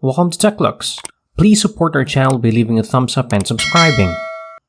Welcome to TechLux. Please support our channel by leaving a thumbs up and subscribing.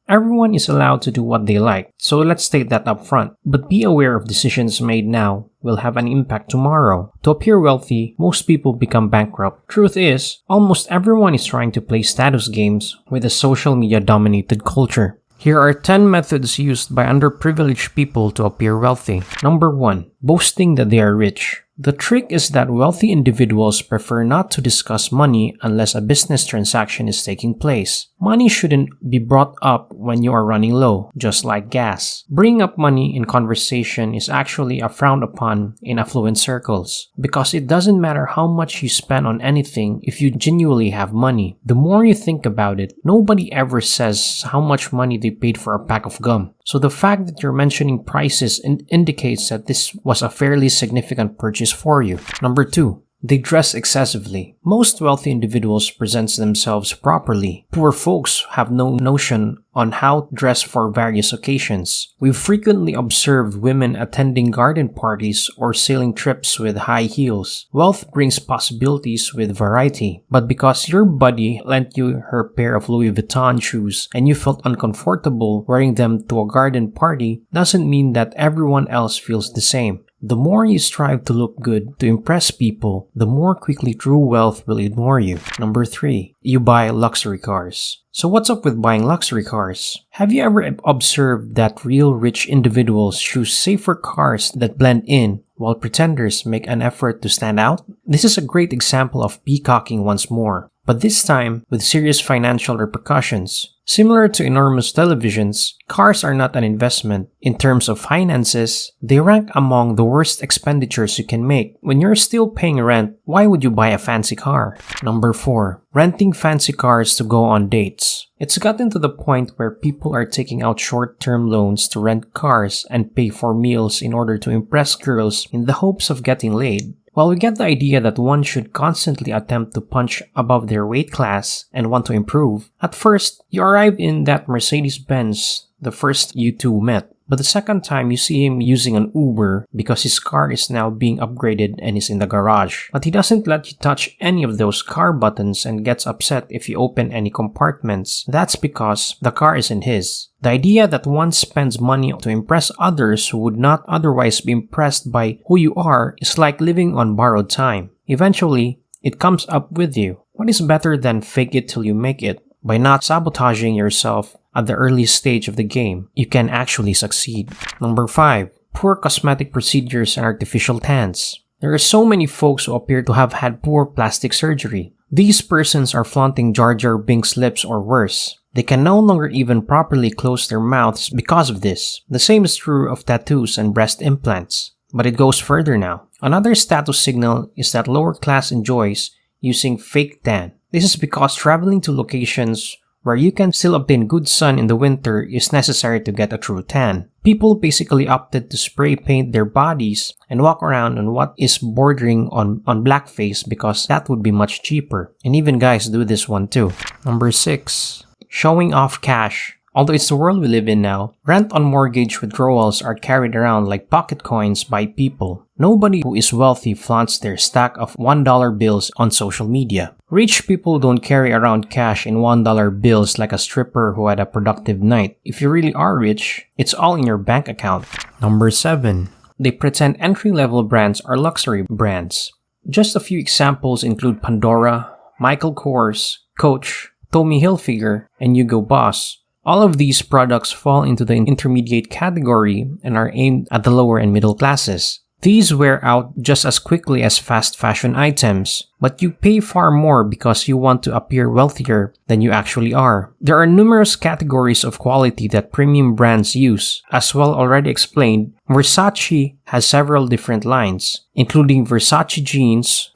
Everyone is allowed to do what they like, so let's state that up front. But be aware of decisions made now will have an impact tomorrow. To appear wealthy, most people become bankrupt. Truth is, almost everyone is trying to play status games with a social media dominated culture. Here are 10 methods used by underprivileged people to appear wealthy. Number 1. Boasting that they are rich. The trick is that wealthy individuals prefer not to discuss money unless a business transaction is taking place. Money shouldn't be brought up when you are running low, just like gas. Bringing up money in conversation is actually a frowned upon in affluent circles, because it doesn't matter how much you spend on anything if you genuinely have money. The more you think about it, nobody ever says how much money they paid for a pack of gum. So the fact that you're mentioning prices indicates that this was a fairly significant purchase for you. Number 2. They dress excessively. Most wealthy individuals present themselves properly. Poor folks have no notion on how to dress for various occasions. We've frequently observed women attending garden parties or sailing trips with high heels. Wealth brings possibilities with variety, but because your buddy lent you her pair of Louis Vuitton shoes and you felt uncomfortable wearing them to a garden party, doesn't mean that everyone else feels the same. The more you strive to look good to impress people, the more quickly true wealth will ignore you. Number 3. You buy luxury cars. So what's up with buying luxury cars? Have you ever observed that real rich individuals choose safer cars that blend in, while pretenders make an effort to stand out? This is a great example of peacocking once more, but this time with serious financial repercussions. Similar to enormous televisions, cars are not an investment. In terms of finances, they rank among the worst expenditures you can make. When you're still paying rent, why would you buy a fancy car? Number 4. Renting fancy cars to go on dates. It's gotten to the point where people are taking out short-term loans to rent cars and pay for meals in order to impress girls in the hopes of getting laid. While we get the idea that one should constantly attempt to punch above their weight class and want to improve, at first, you arrive in that Mercedes-Benz the first you two met. But the second time you see him using an Uber because his car is now being upgraded and is in the garage. But he doesn't let you touch any of those car buttons and gets upset if you open any compartments. That's because the car isn't his. The idea that one spends money to impress others who would not otherwise be impressed by who you are is like living on borrowed time. Eventually, it comes up with you. What is better than fake it till you make it? By not sabotaging yourself at the early stage of the game, you can actually succeed. Number 5. Poor cosmetic procedures and artificial tans. There are so many folks who appear to have had poor plastic surgery. These persons are flaunting Jar Jar Binks lips or worse. They can no longer even properly close their mouths because of this. The same is true of tattoos and breast implants. But it goes further now. Another status signal is that lower class enjoys using fake tan. This is because traveling to locations where you can still obtain good sun in the winter is necessary to get a true tan. People basically opted to spray paint their bodies and walk around on what is bordering on blackface because that would be much cheaper. And even guys do this one too. Number 6. Showing off cash. Although it's the world we live in now, rent on mortgage withdrawals are carried around like pocket coins by people. Nobody who is wealthy flaunts their stack of $1 bills on social media. Rich people don't carry around cash in $1 bills like a stripper who had a productive night. If you really are rich, it's all in your bank account. Number 7. They pretend entry-level brands are luxury brands. Just a few examples include Pandora, Michael Kors, Coach, Tommy Hilfiger, and Hugo Boss. All of these products fall into the intermediate category and are aimed at the lower and middle classes. These wear out just as quickly as fast fashion items, but you pay far more because you want to appear wealthier than you actually are. There are numerous categories of quality that premium brands use. As well already explained, Versace has several different lines, including Versace Jeans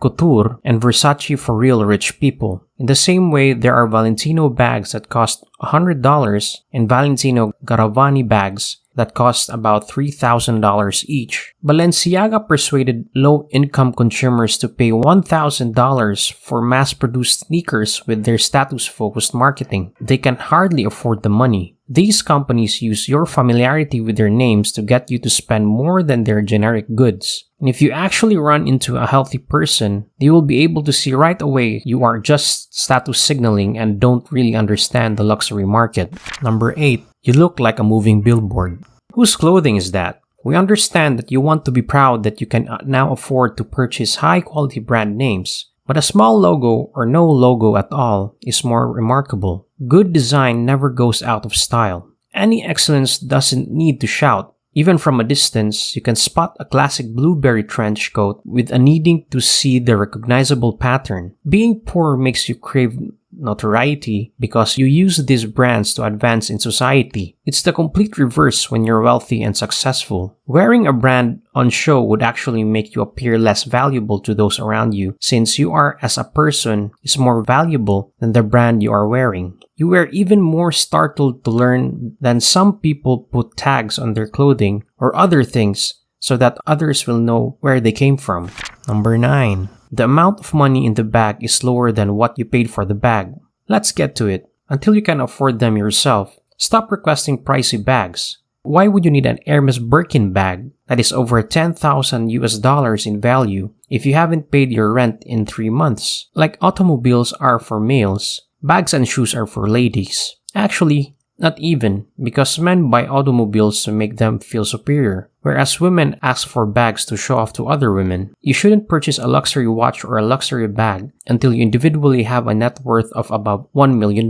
Couture, and Versace for real rich people. In the same way, there are Valentino bags that cost $100 and Valentino Garavani bags that cost about $3,000 each. Balenciaga persuaded low-income consumers to pay $1,000 for mass-produced sneakers with their status-focused marketing. They can hardly afford the money. These companies use your familiarity with their names to get you to spend more than their generic goods. And if you actually run into a healthy person, they will be able to see right away you are just status signaling and don't really understand the luxury market. Number 8. You look like a moving billboard. Whose clothing is that? We understand that you want to be proud that you can now afford to purchase high-quality brand names. But a small logo or no logo at all is more remarkable. Good design never goes out of style. Any excellence doesn't need to shout. Even from a distance, you can spot a classic blueberry trench coat with a needing to see the recognizable pattern. Being poor makes you crave notoriety because you use these brands to advance in society. It's the complete reverse when you're wealthy and successful. Wearing a brand on show would actually make you appear less valuable to those around you, since you are as a person is more valuable than the brand you are wearing. You were even more startled to learn that some people put tags on their clothing or other things so that others will know where they came from. Number 9. The amount of money in the bag is lower than what you paid for the bag. Let's get to it. Until you can afford them yourself, stop requesting pricey bags. Why would you need an Hermes Birkin bag that is over $10,000 in value if you haven't paid your rent in 3 months? Like automobiles are for males, bags and shoes are for ladies. Actually, not even, because men buy automobiles to make them feel superior, whereas women ask for bags to show off to other women. You shouldn't purchase a luxury watch or a luxury bag until you individually have a net worth of above $1 million.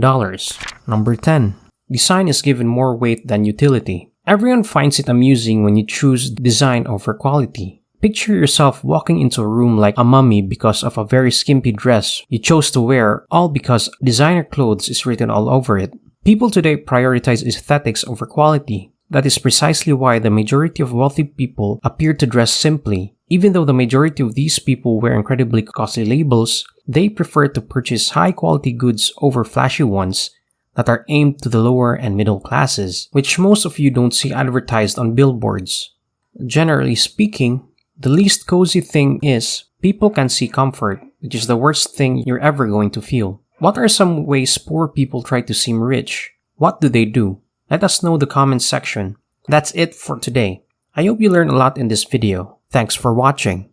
Number 10. Design is given more weight than utility. Everyone finds it amusing when you choose design over quality. Picture yourself walking into a room like a mummy because of a very skimpy dress you chose to wear, all because designer clothes is written all over it. People today prioritize aesthetics over quality. That is precisely why the majority of wealthy people appear to dress simply. Even though the majority of these people wear incredibly costly labels, they prefer to purchase high-quality goods over flashy ones that are aimed to the lower and middle classes, which most of you don't see advertised on billboards. Generally speaking, the least cozy thing is people can see comfort, which is the worst thing you're ever going to feel. What are some ways poor people try to seem rich? What do they do? Let us know in the comments section. That's it for today. I hope you learned a lot in this video. Thanks for watching.